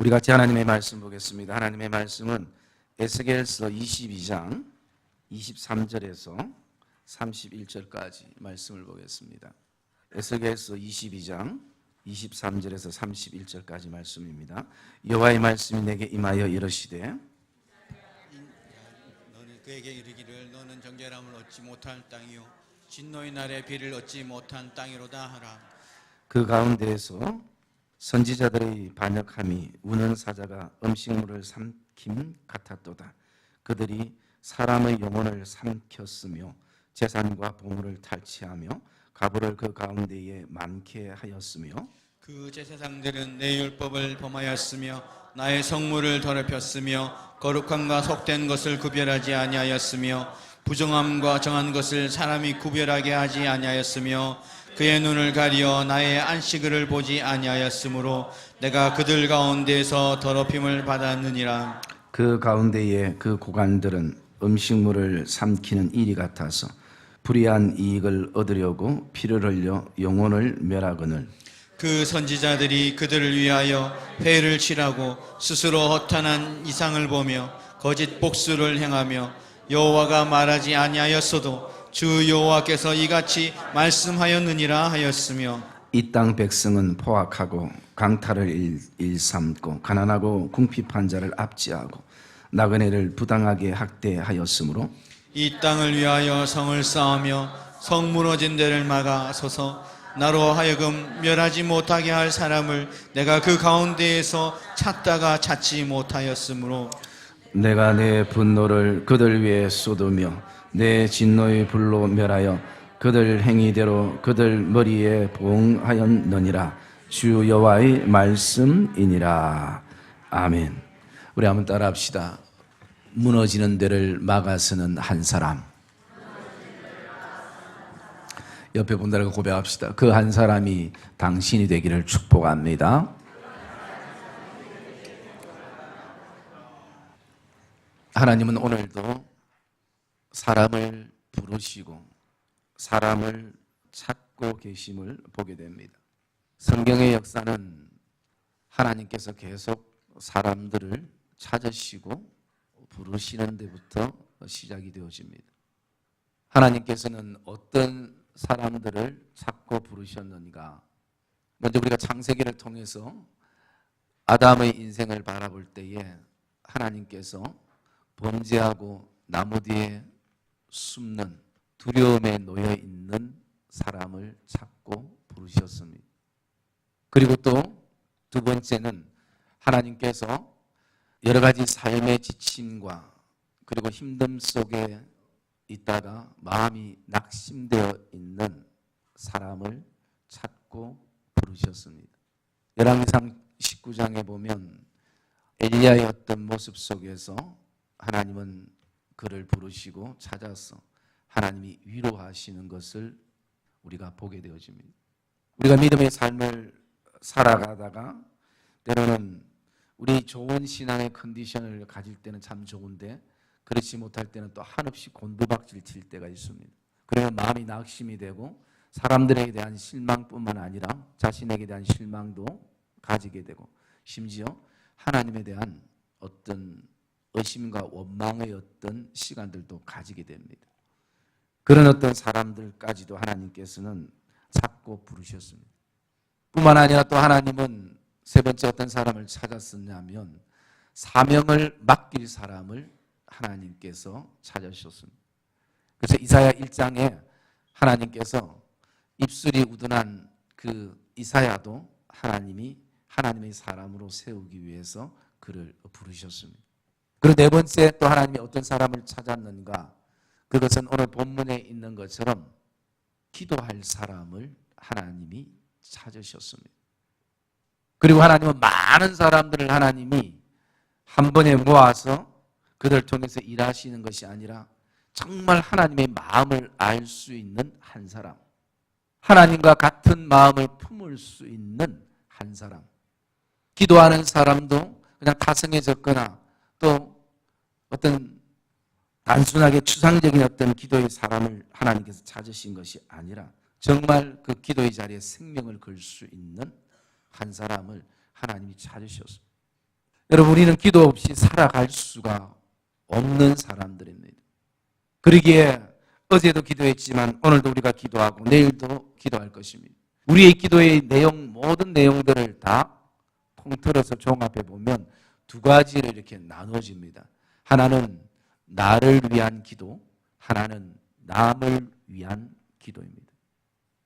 우리 같이 하나님의 말씀 보겠습니다. 하나님의 말씀은 에스겔서 22장 23절에서 31절까지 말씀을 보겠습니다. 에스겔서 22장 23절에서 31절까지 말씀입니다. 여호와의 말씀이 내게 임하여 이르시되 너는 그에게 이르기를 너는 정결함을 얻지 못할 땅이요 진노의 날에 비를 얻지 못한 땅이로다 하라. 그 가운데에서 선지자들의 반역함이 우는 사자가 음식물을 삼킴 같았도다. 그들이 사람의 영혼을 삼켰으며 재산과 보물을 탈취하며 가부를 그 가운데에 많게 하였으며 그 제사장들은 내 율법을 범하였으며 나의 성물을 더럽혔으며 거룩함과 속된 것을 구별하지 아니하였으며 부정함과 정한 것을 사람이 구별하게 하지 아니하였으며 그의 눈을 가리어 나의 안식일을 보지 아니하였으므로 내가 그들 가운데에서 더럽힘을 받았느니라. 그 가운데에 그 고관들은 음식물을 삼키는 일이 같아서 불의한 이익을 얻으려고 피를 흘려 영혼을 멸하거늘 그 선지자들이 그들을 위하여 회를 치라고 스스로 허탄한 이상을 보며 거짓 복수를 행하며 여호와가 말하지 아니하였어도 주 여호와께서 이같이 말씀하였느니라 하였으며 이 땅 백성은 포악하고 강탈을 일삼고 가난하고 궁핍한 자를 압제하고 나그네를 부당하게 학대하였으므로 이 땅을 위하여 성을 쌓으며 성 무너진 데를 막아 서서 나로 하여금 멸하지 못하게 할 사람을 내가 그 가운데에서 찾다가 찾지 못하였으므로 내가 내 분노를 그들 위에 쏟으며 내 진노의 불로 멸하여 그들 행위대로 그들 머리에 보응하였느니라. 주 여호와의 말씀이니라. 아멘. 우리 한번 따라합시다. 무너지는 데를 막아서는 한 사람. 옆에 분들과 고백합시다. 그 한 사람이 당신이 되기를 축복합니다. 하나님은 오늘도 사람을 부르시고 사람을 찾고 계심을 보게 됩니다. 성경의 역사는 하나님께서 계속 사람들을 찾으시고 부르시는 데부터 시작이 되어집니다. 하나님께서는 어떤 사람들을 찾고 부르셨는가? 먼저 우리가 창세기를 통해서 아담의 인생을 바라볼 때에 하나님께서 범죄하고 나무 뒤에 숨는 두려움에 놓여 있는 사람을 찾고 부르셨습니다. 그리고 또 두 번째는 하나님께서 여러 가지 삶의 지침과 그리고 힘듦 속에 있다가 마음이 낙심되어 있는 사람을 찾고 부르셨습니다. 열왕기상 19장에 보면 엘리야의 어떤 모습 속에서 하나님은 그를 부르시고 찾아서 하나님이 위로하시는 것을 우리가 보게 되어집니다. 우리가 믿음의 삶을 살아가다가 때로는 우리 좋은 신앙의 컨디션을 가질 때는 참 좋은데 그렇지 못할 때는 또 한없이 곤두박질 칠 때가 있습니다. 그러면 마음이 낙심이 되고 사람들에 대한 실망뿐만 아니라 자신에게 대한 실망도 가지게 되고 심지어 하나님에 대한 어떤 의심과 원망의 어떤 시간들도 가지게 됩니다. 그런 어떤 사람들까지도 하나님께서는 찾고 부르셨습니다. 뿐만 아니라 또 하나님은 세 번째 어떤 사람을 찾았었냐면 사명을 맡길 사람을 하나님께서 찾으셨습니다. 그래서 이사야 1장에 하나님께서 입술이 우둔한 그 이사야도 하나님이 하나님의 사람으로 세우기 위해서 그를 부르셨습니다. 그리고 네 번째 또 하나님이 어떤 사람을 찾았는가? 그것은 오늘 본문에 있는 것처럼 기도할 사람을 하나님이 찾으셨습니다. 그리고 하나님은 많은 사람들을 하나님이 한 번에 모아서 그들 통해서 일하시는 것이 아니라 정말 하나님의 마음을 알 수 있는 한 사람, 하나님과 같은 마음을 품을 수 있는 한 사람, 기도하는 사람도 그냥 타성해졌거나 또 어떤 단순하게 추상적인 어떤 기도의 사람을 하나님께서 찾으신 것이 아니라 정말 그 기도의 자리에 생명을 걸 수 있는 한 사람을 하나님이 찾으셨습니다. 여러분, 우리는 기도 없이 살아갈 수가 없는 사람들입니다. 그러기에 어제도 기도했지만 오늘도 우리가 기도하고 내일도 기도할 것입니다. 우리의 기도의 내용, 모든 내용들을 다 통틀어서 종합해 보면 두 가지로 이렇게 나눠집니다. 하나는 나를 위한 기도, 하나는 남을 위한 기도입니다.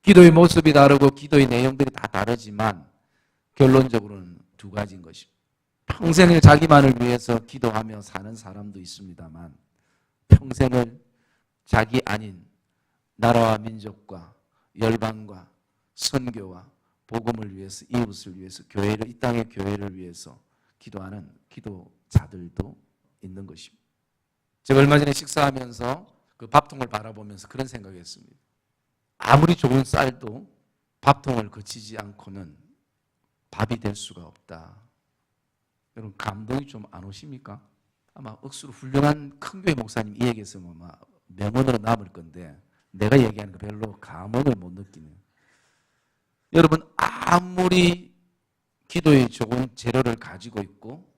기도의 모습이 다르고 기도의 내용들이 다 다르지만 결론적으로는 두 가지인 것입니다. 평생을 자기만을 위해서 기도하며 사는 사람도 있습니다만 평생을 자기 아닌 나라와 민족과 열방과 선교와 복음을 위해서, 이웃을 위해서, 교회를, 이 땅의 교회를 위해서 기도하는 기도자들도 있는 것입니다. 제가 얼마 전에 식사하면서 그 밥통을 바라보면서 그런 생각을 했습니다. 아무리 좋은 쌀도 밥통을 거치지 않고는 밥이 될 수가 없다. 여러분, 감동이 좀 안 오십니까? 아마 억수로 훌륭한 큰 교회 목사님 이 얘기했으면 아마 명언으로 남을 건데 내가 얘기하는 거 별로 감흥을 못 느끼네요. 여러분, 아무리 기도에 좋은 재료를 가지고 있고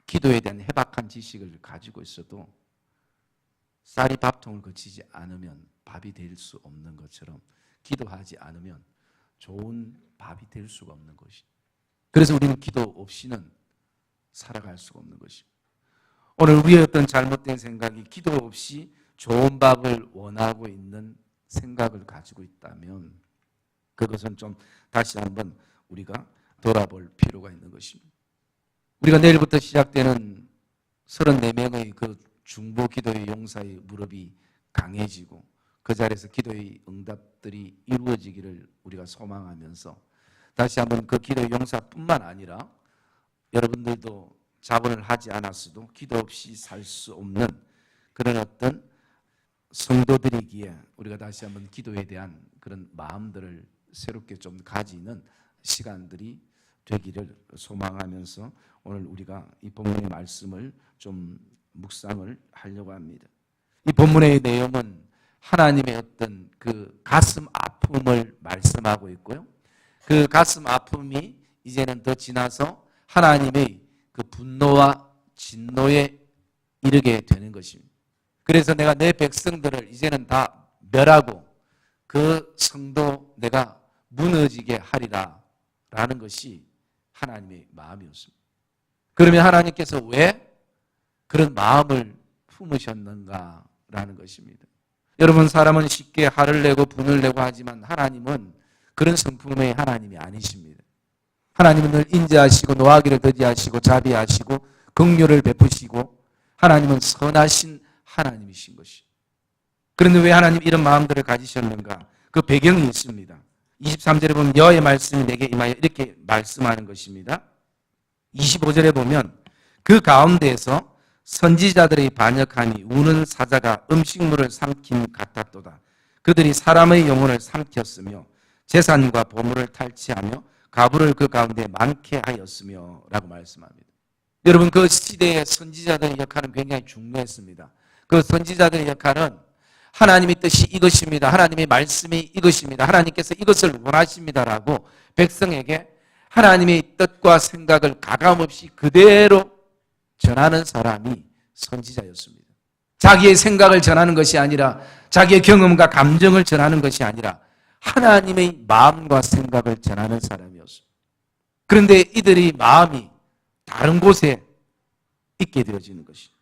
기도에 대한 해박한 지식을 가지고 있어도 쌀이 밥통을 거치지 않으면 밥이 될 수 없는 것처럼 기도하지 않으면 좋은 밥이 될 수가 없는 것이죠. 그래서 우리는 기도 없이는 살아갈 수가 없는 것입니다. 오늘 우리의 어떤 잘못된 생각이 기도 없이 좋은 밥을 원하고 있는 생각을 가지고 있다면 그것은 좀 다시 한번 우리가 돌아볼 필요가 있는 것입니다. 우리가 내일부터 시작되는 34명의 그 중보 기도의 용사의 무릎이 강해지고 그 자리에서 기도의 응답들이 이루어지기를 우리가 소망하면서 다시 한번 그 기도의 용사뿐만 아니라 여러분들도 자본을 하지 않았어도 기도 없이 살 수 없는 그런 어떤 성도들이기에 우리가 다시 한번 기도에 대한 그런 마음들을 새롭게 좀 가지는 시간들이 되기를 소망하면서 오늘 우리가 이 본문의 말씀을 좀 묵상을 하려고 합니다. 이 본문의 내용은 하나님의 어떤 그 가슴 아픔을 말씀하고 있고요. 그 가슴 아픔이 이제는 더 지나서 하나님의 그 분노와 진노에 이르게 되는 것입니다. 그래서 내가 내 백성들을 이제는 다 멸하고 그 성도 내가 무너지게 하리라 라는 것이 하나님의 마음이었습니다. 그러면 하나님께서 왜 그런 마음을 품으셨는가 라는 것입니다. 여러분, 사람은 쉽게 화를 내고 분을 내고 하지만 하나님은 그런 성품의 하나님이 아니십니다. 하나님은 늘 인자하시고 노하기를 더디하시고 자비하시고 긍휼을 베푸시고 하나님은 선하신 하나님이신 것이. 그런데 왜 하나님 이런 마음들을 가지셨는가? 그 배경이 있습니다. 23절에 보면 여호와의 말씀이 내게 임하여 이렇게 말씀하는 것입니다. 25절에 보면 그 가운데에서 선지자들의 반역하니 우는 사자가 음식물을 삼킨 같았도다. 그들이 사람의 영혼을 삼켰으며 재산과 보물을 탈취하며 가부를 그 가운데 많게 하였으며 라고 말씀합니다. 여러분, 그 시대의 선지자들의 역할은 굉장히 중요했습니다. 그 선지자들의 역할은 하나님의 뜻이 이것입니다. 하나님의 말씀이 이것입니다. 하나님께서 이것을 원하십니다라고 백성에게 하나님의 뜻과 생각을 가감없이 그대로 전하는 사람이 선지자였습니다. 자기의 생각을 전하는 것이 아니라 자기의 경험과 감정을 전하는 것이 아니라 하나님의 마음과 생각을 전하는 사람이었습니다. 그런데 이들이 마음이 다른 곳에 있게 되어지는 것입니다.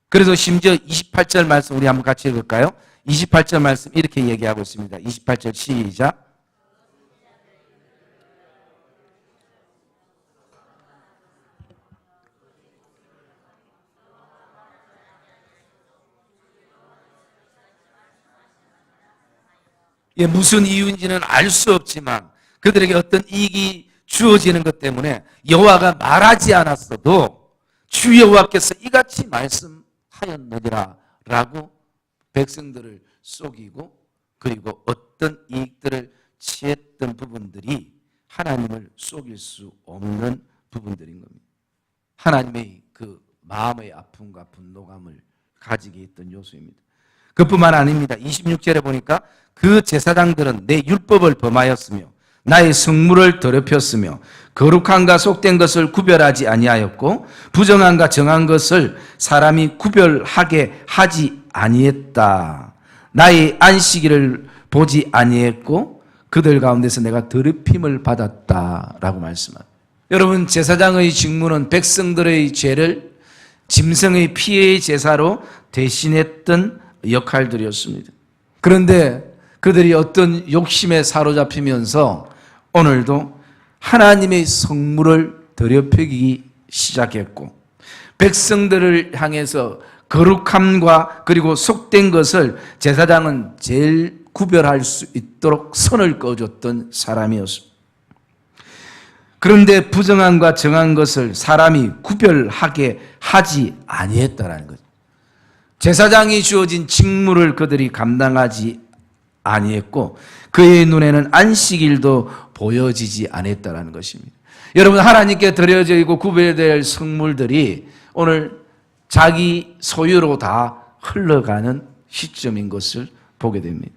그래서 심지어 28절 말씀 우리 한번 같이 읽을까요? 28절 말씀 이렇게 얘기하고 있습니다. 28절 시작. 무슨 이유인지는 알 수 없지만 그들에게 어떤 이익이 주어지는 것 때문에 여호와가 말하지 않았어도 주 여호와께서 이같이 말씀하였느니라 라고 백성들을 속이고 그리고 어떤 이익들을 취했던 부분들이 하나님을 속일 수 없는 부분들인 겁니다. 하나님의 그 마음의 아픔과 분노감을 가지게 했던 요소입니다. 그뿐만 아닙니다. 26절에 보니까 그 제사장들은 내 율법을 범하였으며 나의 성물을 더럽혔으며 거룩함과 속된 것을 구별하지 아니하였고 부정함과 정한 것을 사람이 구별하게 하지 아니했다. 나의 안식일을 보지 아니했고 그들 가운데서 내가 더럽힘을 받았다라고 말씀합니다. 여러분, 제사장의 직무는 백성들의 죄를 짐승의 피의 제사로 대신했던 역할들이었습니다. 그런데 그들이 어떤 욕심에 사로잡히면서 오늘도 하나님의 성물을 더럽히기 시작했고 백성들을 향해서 거룩함과 그리고 속된 것을 제사장은 제일 구별할 수 있도록 선을 그어줬던 사람이었습니다. 그런데 부정함과 정한 것을 사람이 구별하게 하지 아니했다라는 거죠. 제사장이 주어진 직무를 그들이 감당하지 아니했고 그의 눈에는 안식일도 보여지지 않았다라는 것입니다. 여러분, 하나님께 드려져 있고 구별될 성물들이 오늘 자기 소유로 다 흘러가는 시점인 것을 보게 됩니다.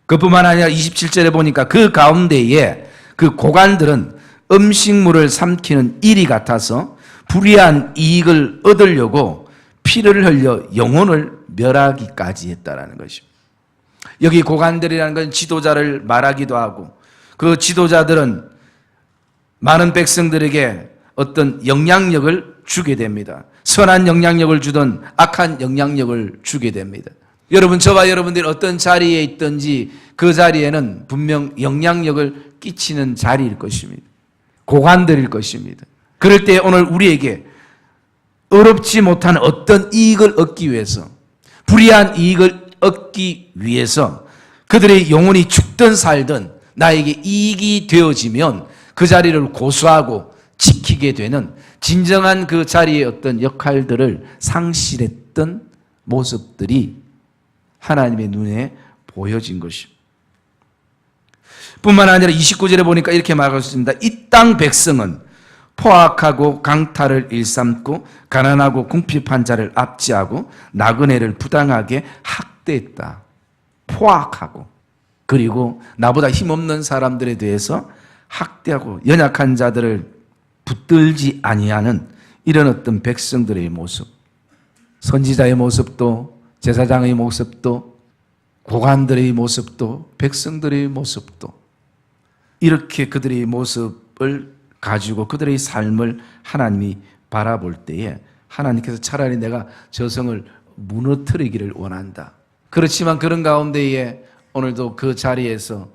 그뿐만 아니라 27절에 보니까 그 가운데에 그 고관들은 음식물을 삼키는 일이 같아서 불의한 이익을 얻으려고 피를 흘려 영혼을 멸하기까지 했다라는 것입니다. 여기 고관들이라는 건 지도자를 말하기도 하고 그 지도자들은 많은 백성들에게 어떤 영향력을 주게 됩니다. 선한 영향력을 주든 악한 영향력을 주게 됩니다. 여러분, 저와 여러분들이 어떤 자리에 있든지 그 자리에는 분명 영향력을 끼치는 자리일 것입니다. 고관들일 것입니다. 그럴 때 오늘 우리에게 어렵지 못한 어떤 이익을 얻기 위해서, 불의한 이익을 얻기 위해서 그들의 영혼이 죽든 살든 나에게 이익이 되어지면 그 자리를 고수하고 지키게 되는 진정한 그 자리의 어떤 역할들을 상실했던 모습들이 하나님의 눈에 보여진 것입니다. 뿐만 아니라 29절에 보니까 이렇게 말하고 있습니다. 이 땅 백성은 포악하고 강탈을 일삼고 가난하고 궁핍한 자를 압제하고 나그네를 부당하게 학대했다. 포악하고 그리고 나보다 힘없는 사람들에 대해서 학대하고 연약한 자들을 붙들지 아니하는 이런 어떤 백성들의 모습, 선지자의 모습도 제사장의 모습도 고관들의 모습도 백성들의 모습도 이렇게 그들의 모습을 가지고 그들의 삶을 하나님이 바라볼 때에 하나님께서 차라리 내가 저성을 무너뜨리기를 원한다. 그렇지만 그런 가운데에 오늘도 그 자리에서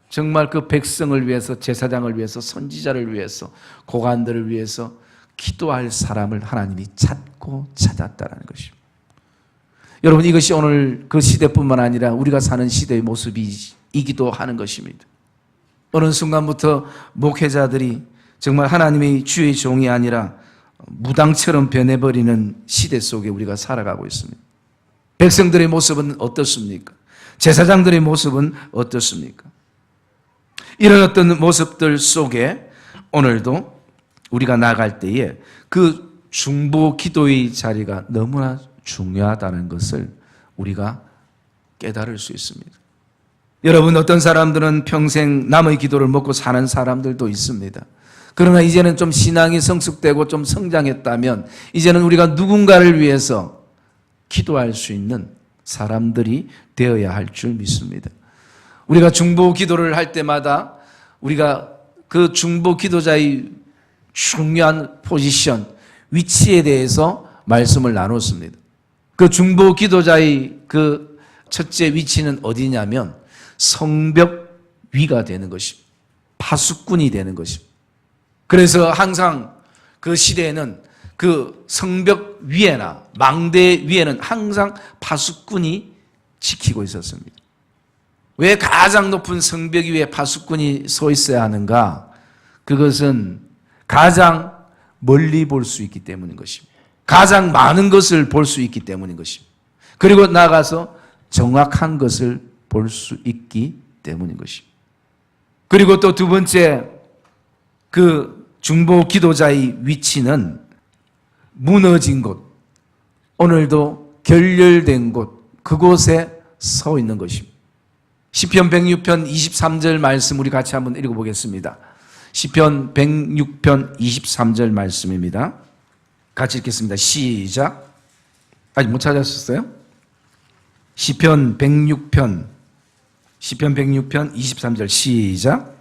정말 그 백성을 위해서, 제사장을 위해서, 선지자를 위해서, 고관들을 위해서 기도할 사람을 하나님이 찾고 찾았다는 것입니다. 여러분, 이것이 오늘 그 시대뿐만 아니라 우리가 사는 시대의 모습이기도 하는 것입니다. 어느 순간부터 목회자들이 정말 하나님의 주의 종이 아니라 무당처럼 변해버리는 시대 속에 우리가 살아가고 있습니다. 백성들의 모습은 어떻습니까? 제사장들의 모습은 어떻습니까? 이런 어떤 모습들 속에 오늘도 우리가 나갈 때에 그 중보 기도의 자리가 너무나 중요하다는 것을 우리가 깨달을 수 있습니다. 여러분, 어떤 사람들은 평생 남의 기도를 먹고 사는 사람들도 있습니다. 그러나 이제는 좀 신앙이 성숙되고 좀 성장했다면 이제는 우리가 누군가를 위해서 기도할 수 있는 사람들이 되어야 할 줄 믿습니다. 우리가 중보 기도를 할 때마다 우리가 그 중보 기도자의 중요한 포지션, 위치에 대해서 말씀을 나눴습니다. 그 중보 기도자의 그 첫째 위치는 어디냐면 성벽 위가 되는 것입니다. 파수꾼이 되는 것입니다. 그래서 항상 그 시대에는 그 성벽 위에나 망대 위에는 항상 파수꾼이 지키고 있었습니다. 왜 가장 높은 성벽 위에 파수꾼이 서 있어야 하는가? 그것은 가장 멀리 볼 수 있기 때문인 것입니다. 가장 많은 것을 볼 수 있기 때문인 것입니다. 그리고 나가서 정확한 것을 볼 수 있기 때문인 것입니다. 그리고 또 두 번째, 그 중보 기도자의 위치는 무너진 곳, 오늘도 결렬된 곳, 그곳에 서 있는 것입니다. 시편 106편 23절 말씀 우리 같이 한번 읽어보겠습니다. 시편 106편 23절 말씀입니다. 같이 읽겠습니다. 시작. 아직 못 찾았었어요? 시편 106편 23절 시작.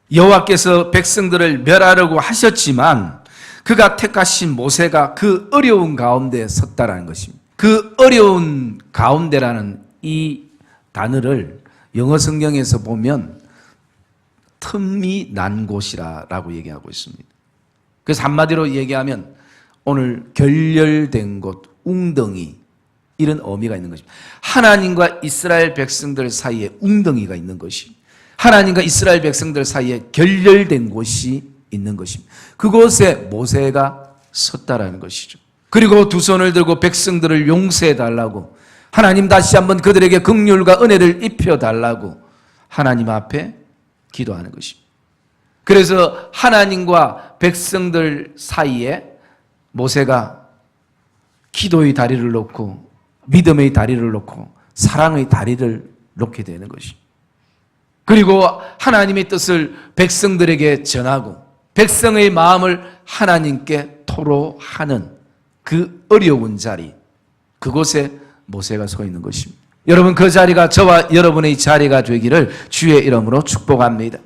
여호와께서 백성들을 멸하려고 하셨지만 그가 택하신 모세가 그 어려운 가운데 섰다라는 것입니다. 그 어려운 가운데라는 이 단어를 영어 성경에서 보면 틈이 난 곳이라고 얘기하고 있습니다. 그래서 한마디로 얘기하면 오늘 결렬된 곳, 웅덩이 이런 의미가 있는 것입니다. 하나님과 이스라엘 백성들 사이에 웅덩이가 있는 것이 하나님과 이스라엘 백성들 사이에 결렬된 곳이 있는 것입니다. 그곳에 모세가 섰다라는 것이죠. 그리고 두 손을 들고 백성들을 용서해 달라고, 하나님 다시 한번 그들에게 긍휼과 은혜를 입혀 달라고 하나님 앞에 기도하는 것입니다. 그래서 하나님과 백성들 사이에 모세가 기도의 다리를 놓고 믿음의 다리를 놓고 사랑의 다리를 놓게 되는 것입니다. 그리고 하나님의 뜻을 백성들에게 전하고 백성의 마음을 하나님께 토로하는 그 어려운 자리, 그곳에 모세가 서 있는 것입니다. 여러분, 그 자리가 저와 여러분의 자리가 되기를 주의 이름으로 축복합니다.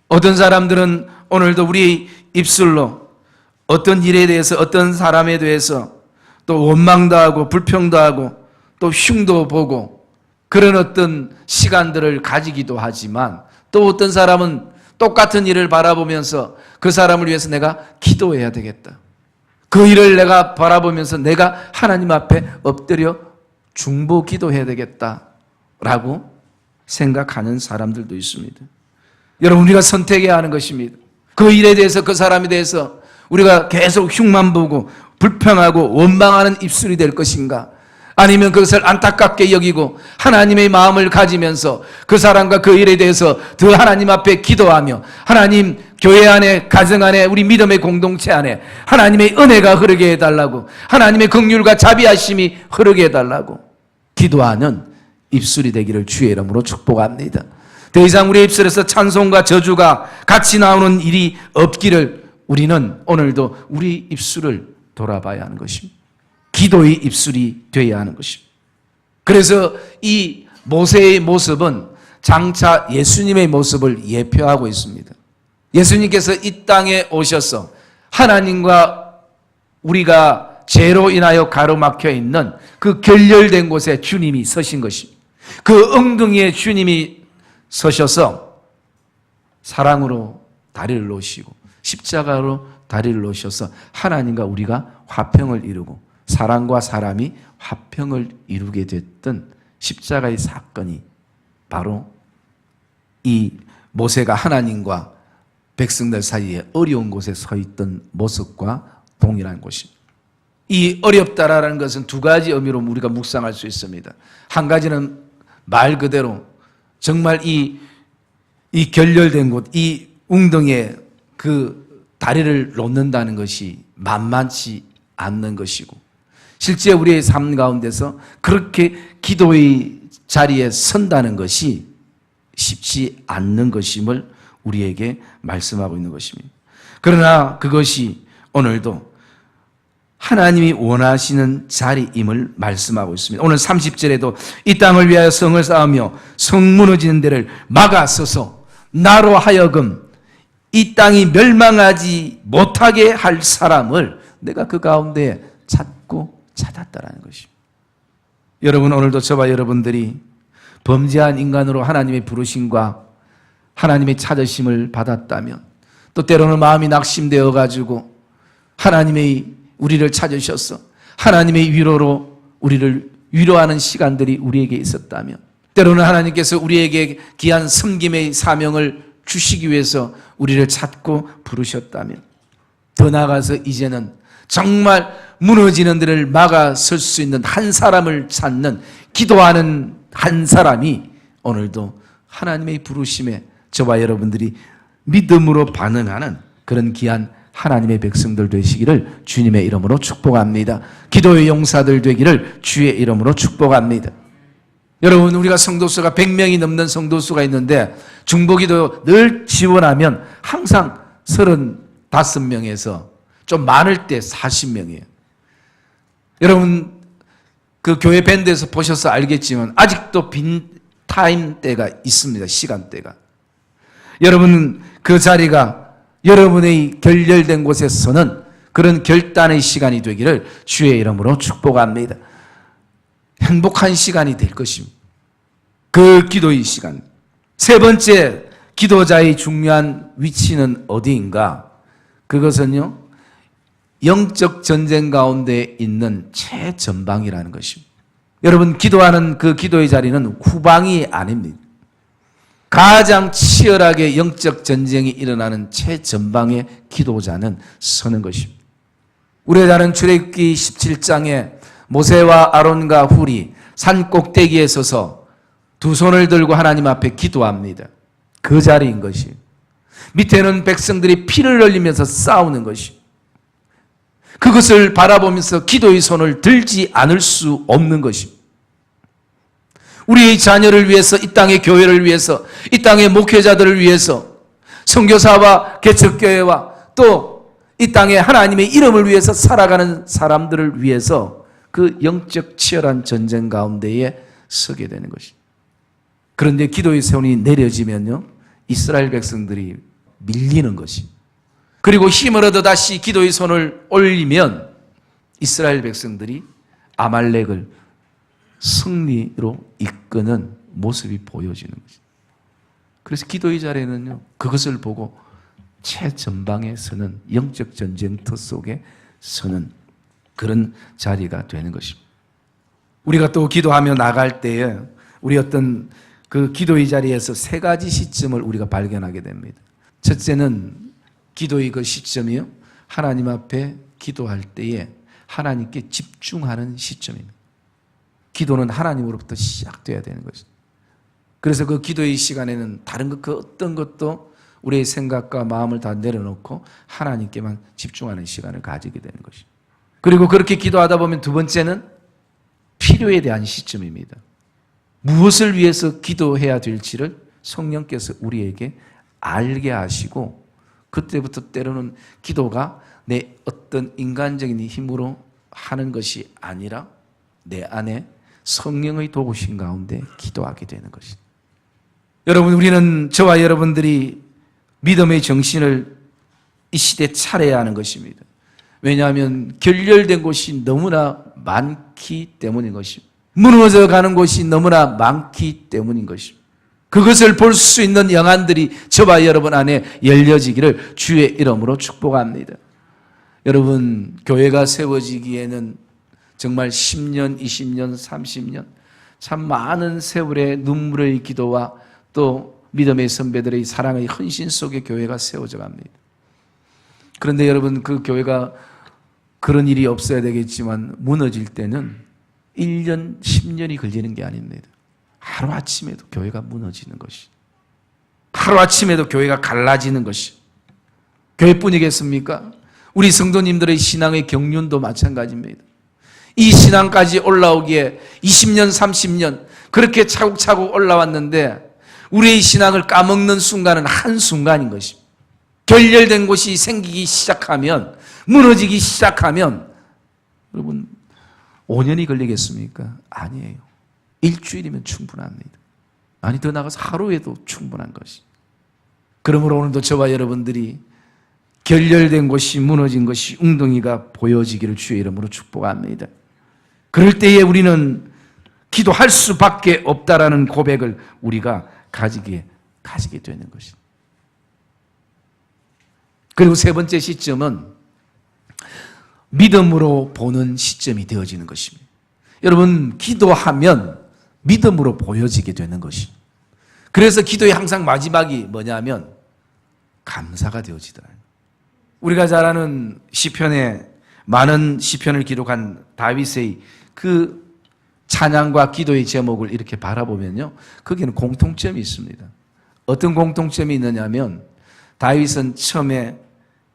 어떤 사람들은 오늘도 우리 입술로 어떤 일에 대해서, 어떤 사람에 대해서 또 원망도 하고 불평도 하고 또 흉도 보고 그런 어떤 시간들을 가지기도 하지만, 또 어떤 사람은 똑같은 일을 바라보면서 그 사람을 위해서 내가 기도해야 되겠다, 그 일을 내가 바라보면서 내가 하나님 앞에 엎드려 중보 기도해야 되겠다라고 생각하는 사람들도 있습니다. 여러분, 우리가 선택해야 하는 것입니다. 그 일에 대해서, 그 사람에 대해서 우리가 계속 흉만 보고 불평하고 원망하는 입술이 될 것인가, 아니면 그것을 안타깝게 여기고 하나님의 마음을 가지면서 그 사람과 그 일에 대해서 더 하나님 앞에 기도하며, 하나님, 교회 안에, 가정 안에, 우리 믿음의 공동체 안에 하나님의 은혜가 흐르게 해달라고, 하나님의 긍휼과 자비하심이 흐르게 해달라고 기도하는 입술이 되기를 주의 이름으로 축복합니다. 더 이상 우리의 입술에서 찬송과 저주가 같이 나오는 일이 없기를 우리는 오늘도 우리 입술을 돌아봐야 하는 것입니다. 기도의 입술이 되어야 하는 것입니다. 그래서 이 모세의 모습은 장차 예수님의 모습을 예표하고 있습니다. 예수님께서 이 땅에 오셔서 하나님과 우리가 죄로 인하여 가로막혀 있는 그 결렬된 곳에 주님이 서신 것입니다. 그 엉덩이에 주님이 서셔서 사랑으로 다리를 놓으시고 십자가로 다리를 놓으셔서 하나님과 우리가 화평을 이루고 사람과 사람이 화평을 이루게 됐던 십자가의 사건이 바로 이 모세가 하나님과 백성들 사이에 어려운 곳에 서 있던 모습과 동일한 것입니다. 이 어렵다라는 것은 두 가지 의미로 우리가 묵상할 수 있습니다. 한 가지는 말 그대로 정말 이 결렬된 곳, 이 웅덩이에 그 다리를 놓는다는 것이 만만치 않는 것이고, 실제 우리의 삶 가운데서 그렇게 기도의 자리에 선다는 것이 쉽지 않는 것임을 우리에게 말씀하고 있는 것입니다. 그러나 그것이 오늘도 하나님이 원하시는 자리임을 말씀하고 있습니다. 오늘 30절에도 이 땅을 위하여 성을 쌓으며 성 무너지는 데를 막아서서 나로 하여금 이 땅이 멸망하지 못하게 할 사람을 내가 그 가운데 찾고 찾았다라는 것입니다. 여러분, 오늘도 저와 여러분들이 범죄한 인간으로 하나님의 부르심과 하나님의 찾으심을 받았다면, 또 때로는 마음이 낙심되어 가지고 하나님의 우리를 찾으셔서 하나님의 위로로 우리를 위로하는 시간들이 우리에게 있었다면, 때로는 하나님께서 우리에게 귀한 섬김의 사명을 주시기 위해서 우리를 찾고 부르셨다면, 더 나아가서 이제는 정말 무너지는 데를 막아설 수 있는 한 사람을 찾는, 기도하는 한 사람이 오늘도 하나님의 부르심에 저와 여러분들이 믿음으로 반응하는 그런 귀한 하나님의 백성들 되시기를 주님의 이름으로 축복합니다. 기도의 용사들 되기를 주의 이름으로 축복합니다. 여러분, 우리가 성도수가 100명이 넘는 성도수가 있는데 중보기도 늘 지원하면 항상 35명에서 좀 많을 때 40명이에요. 여러분, 그 교회 밴드에서 보셔서 알겠지만 아직도 빈 타임 때가 있습니다. 시간대가. 여러분, 그 자리가 여러분의 결렬된 곳에서는 그런 결단의 시간이 되기를 주의 이름으로 축복합니다. 행복한 시간이 될 것입니다. 그 기도의 시간. 세 번째, 기도자의 중요한 위치는 어디인가? 그것은요, 영적 전쟁 가운데 있는 최전방이라는 것입니다. 여러분, 기도하는 그 기도의 자리는 후방이 아닙니다. 가장 치열하게 영적 전쟁이 일어나는 최전방에 기도자는 서는 것입니다. 우리나라는 출애굽기 17장에 모세와 아론과 훌이 산 꼭대기에 서서 두 손을 들고 하나님 앞에 기도합니다. 그 자리인 것이. 밑에는 백성들이 피를 흘리면서 싸우는 것이. 그것을 바라보면서 기도의 손을 들지 않을 수 없는 것입니다. 우리의 자녀를 위해서, 이 땅의 교회를 위해서, 이 땅의 목회자들을 위해서, 선교사와 개척교회와 또 이 땅에 하나님의 이름을 위해서 살아가는 사람들을 위해서 그 영적 치열한 전쟁 가운데에 서게 되는 것입니다. 그런데 기도의 손이 내려지면요, 이스라엘 백성들이 밀리는 것이. 그리고 힘을 얻어 다시 기도의 손을 올리면 이스라엘 백성들이 아말렉을 승리로 이끄는 모습이 보여지는 것입니다. 그래서 기도의 자리는요, 그것을 보고 최전방에 서는, 영적 전쟁터 속에 서는 그런 자리가 되는 것입니다. 우리가 또 기도하며 나갈 때에 우리 어떤 그 기도의 자리에서 세 가지 시점을 우리가 발견하게 됩니다. 첫째는 기도의 그 시점이요, 하나님 앞에 기도할 때에 하나님께 집중하는 시점입니다. 기도는 하나님으로부터 시작돼야 되는 것입니다. 그래서 그 기도의 시간에는 다른 것, 그 어떤 것도 우리의 생각과 마음을 다 내려놓고 하나님께만 집중하는 시간을 가지게 되는 것입니다. 그리고 그렇게 기도하다 보면 두 번째는 필요에 대한 시점입니다. 무엇을 위해서 기도해야 될지를 성령께서 우리에게 알게 하시고, 그때부터 때로는 기도가 내 어떤 인간적인 힘으로 하는 것이 아니라 내 안에 성령의 도우심 가운데 기도하게 되는 것입니다. 여러분, 우리는, 저와 여러분들이 믿음의 정신을 이 시대에 차려야 하는 것입니다. 왜냐하면 결렬된 곳이 너무나 많기 때문인 것입니다. 무너져 가는 곳이 너무나 많기 때문인 것입니다. 그것을 볼 수 있는 영안들이 저와 여러분 안에 열려지기를 주의 이름으로 축복합니다. 여러분, 교회가 세워지기에는 정말 10년, 20년, 30년 참 많은 세월의 눈물의 기도와 또 믿음의 선배들의 사랑의 헌신 속에 교회가 세워져 갑니다. 그런데 여러분, 그 교회가 그런 일이 없어야 되겠지만 무너질 때는 1년, 10년이 걸리는 게 아닙니다. 하루아침에도 교회가 무너지는 것이, 하루아침에도 교회가 갈라지는 것이. 교회뿐이겠습니까? 우리 성도님들의 신앙의 경륜도 마찬가지입니다. 이 신앙까지 올라오기에 20년, 30년 그렇게 차곡차곡 올라왔는데 우리의 신앙을 까먹는 순간은 한순간인 것입니다. 결렬된 곳이 생기기 시작하면, 무너지기 시작하면 여러분 5년이 걸리겠습니까? 아니에요. 일주일이면 충분합니다. 아니, 더 나가서 하루에도 충분한 것이. 그러므로 오늘도 저와 여러분들이 결렬된 곳이, 무너진 것이, 웅덩이가 보여지기를 주의 이름으로 축복합니다. 그럴 때에 우리는 기도할 수밖에 없다라는 고백을 우리가 가지게 되는 것입니다. 그리고 세 번째 시점은 믿음으로 보는 시점이 되어지는 것입니다. 여러분, 기도하면 믿음으로 보여지게 되는 것입니다. 그래서 기도의 항상 마지막이 뭐냐면 감사가 되어지더라고요. 우리가 잘 아는 시편에 많은 시편을 기록한 다윗의 그 찬양과 기도의 제목을 이렇게 바라보면요, 거기는 공통점이 있습니다. 어떤 공통점이 있느냐면 다윗은 처음에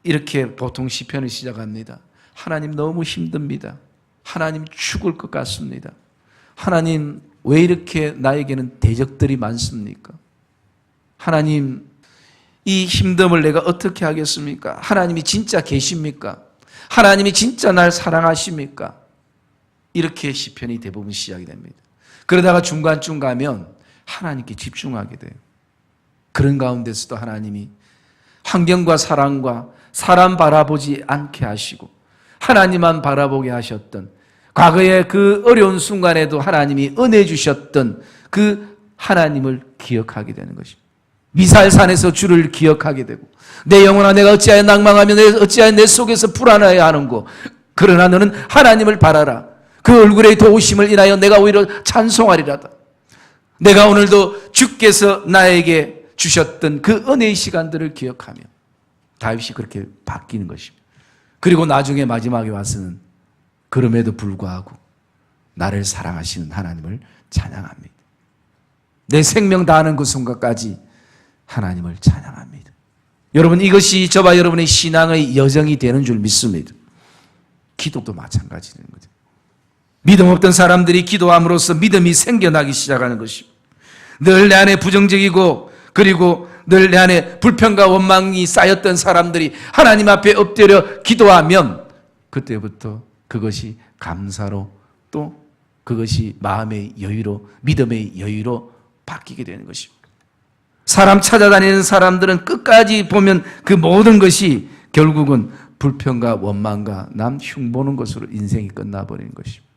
이렇게 보통 시편을 시작합니다. 하나님 너무 힘듭니다. 하나님 죽을 것 같습니다. 하나님 왜 이렇게 나에게는 대적들이 많습니까? 하나님 이 힘듦을 내가 어떻게 하겠습니까? 하나님이 진짜 계십니까? 하나님이 진짜 날 사랑하십니까? 이렇게 시편이 대부분 시작이 됩니다. 그러다가 중간쯤 가면 하나님께 집중하게 돼요. 그런 가운데서도 하나님이 환경과 사랑과 사람 바라보지 않게 하시고 하나님만 바라보게 하셨던, 과거의 그 어려운 순간에도 하나님이 은혜 주셨던 그 하나님을 기억하게 되는 것입니다. 미살산에서 주를 기억하게 되고, 내 영혼아 내가 어찌하여 낭망하며 어찌하여 내 속에서 불안하여 하는고, 그러나 너는 하나님을 바라라. 그 얼굴의 도우심을 인하여 내가 오히려 찬송하리라다. 내가 오늘도 주께서 나에게 주셨던 그 은혜의 시간들을 기억하며 다윗이 그렇게 바뀌는 것입니다. 그리고 나중에 마지막에 와서는 그럼에도 불구하고 나를 사랑하시는 하나님을 찬양합니다. 내 생명 다하는 그 순간까지 하나님을 찬양합니다. 여러분, 이것이 저와 여러분의 신앙의 여정이 되는 줄 믿습니다. 기도도 마찬가지인 거죠. 믿음 없던 사람들이 기도함으로써 믿음이 생겨나기 시작하는 것입니다. 늘 내 안에 부정적이고 그리고 늘 내 안에 불평과 원망이 쌓였던 사람들이 하나님 앞에 엎드려 기도하면 그때부터 그것이 감사로, 또 그것이 마음의 여유로, 믿음의 여유로 바뀌게 되는 것입니다. 사람 찾아다니는 사람들은 끝까지 보면 그 모든 것이 결국은 불평과 원망과 남 흉보는 것으로 인생이 끝나버리는 것입니다.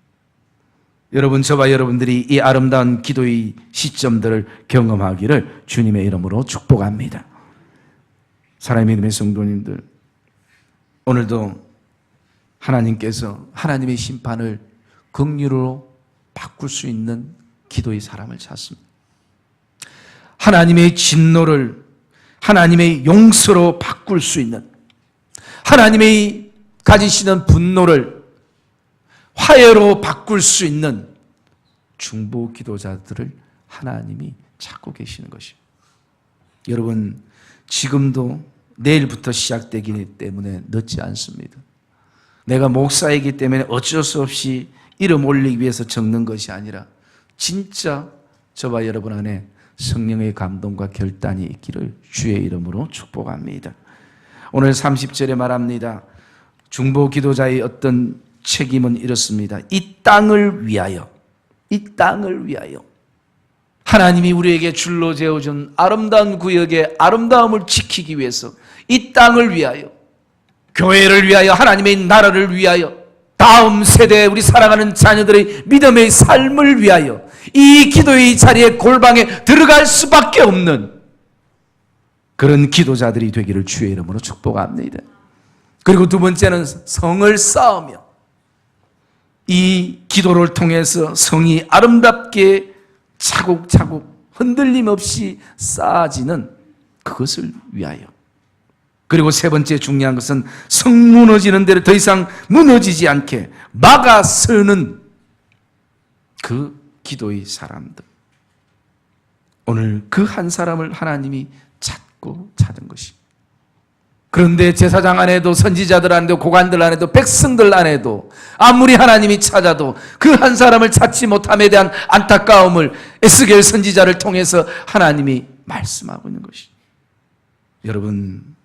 여러분, 저와 여러분들이 이 아름다운 기도의 시점들을 경험하기를 주님의 이름으로 축복합니다. 사랑의 믿음의 성도님들, 오늘도 하나님께서 하나님의 심판을 긍휼으로 바꿀 수 있는 기도의 사람을 찾습니다. 하나님의 진노를 하나님의 용서로 바꿀 수 있는, 하나님의 가지시는 분노를 화해로 바꿀 수 있는 중보 기도자들을 하나님이 찾고 계시는 것입니다. 여러분, 지금도 내일부터 시작되기 때문에 늦지 않습니다. 내가 목사이기 때문에 어쩔 수 없이 이름 올리기 위해서 적는 것이 아니라 진짜 저와 여러분 안에 성령의 감동과 결단이 있기를 주의 이름으로 축복합니다. 오늘 30절에 말합니다. 중보 기도자의 어떤 책임은 이렇습니다. 이 땅을 위하여, 이 땅을 위하여 하나님이 우리에게 줄로 재어준 아름다운 구역의 아름다움을 지키기 위해서, 이 땅을 위하여, 교회를 위하여, 하나님의 나라를 위하여, 다음 세대에 우리 사랑하는 자녀들의 믿음의 삶을 위하여 이 기도의 자리에 골방에 들어갈 수밖에 없는 그런 기도자들이 되기를 주의 이름으로 축복합니다. 그리고 두 번째는 성을 쌓으며 이 기도를 통해서 성이 아름답게 차곡차곡 흔들림 없이 쌓아지는 그것을 위하여, 그리고 세 번째 중요한 것은 성 무너지는 데를 더 이상 무너지지 않게 막아서는 그 기도의 사람들. 오늘 그 한 사람을 하나님이 찾은 것입니다. 그런데 제사장 안에도, 선지자들 안에도, 고관들 안에도, 백성들 안에도 아무리 하나님이 찾아도 그 한 사람을 찾지 못함에 대한 안타까움을 에스겔 선지자를 통해서 하나님이 말씀하고 있는 것입니다. 여러분,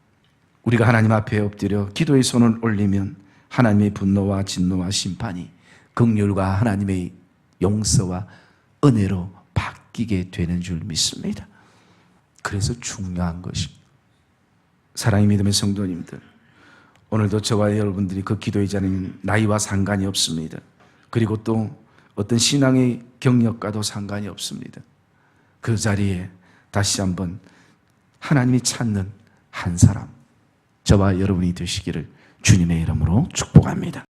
우리가 하나님 앞에 엎드려 기도의 손을 올리면 하나님의 분노와 진노와 심판이 긍휼과 하나님의 용서와 은혜로 바뀌게 되는 줄 믿습니다. 그래서 중요한 것입니다. 사랑의 믿음의 성도님들, 오늘도 저와 여러분들이 그 기도의 자리는 나이와 상관이 없습니다. 그리고 또 어떤 신앙의 경력과도 상관이 없습니다. 그 자리에 다시 한번 하나님이 찾는 한 사람, 저와 여러분이 되시기를 주님의 이름으로 축복합니다.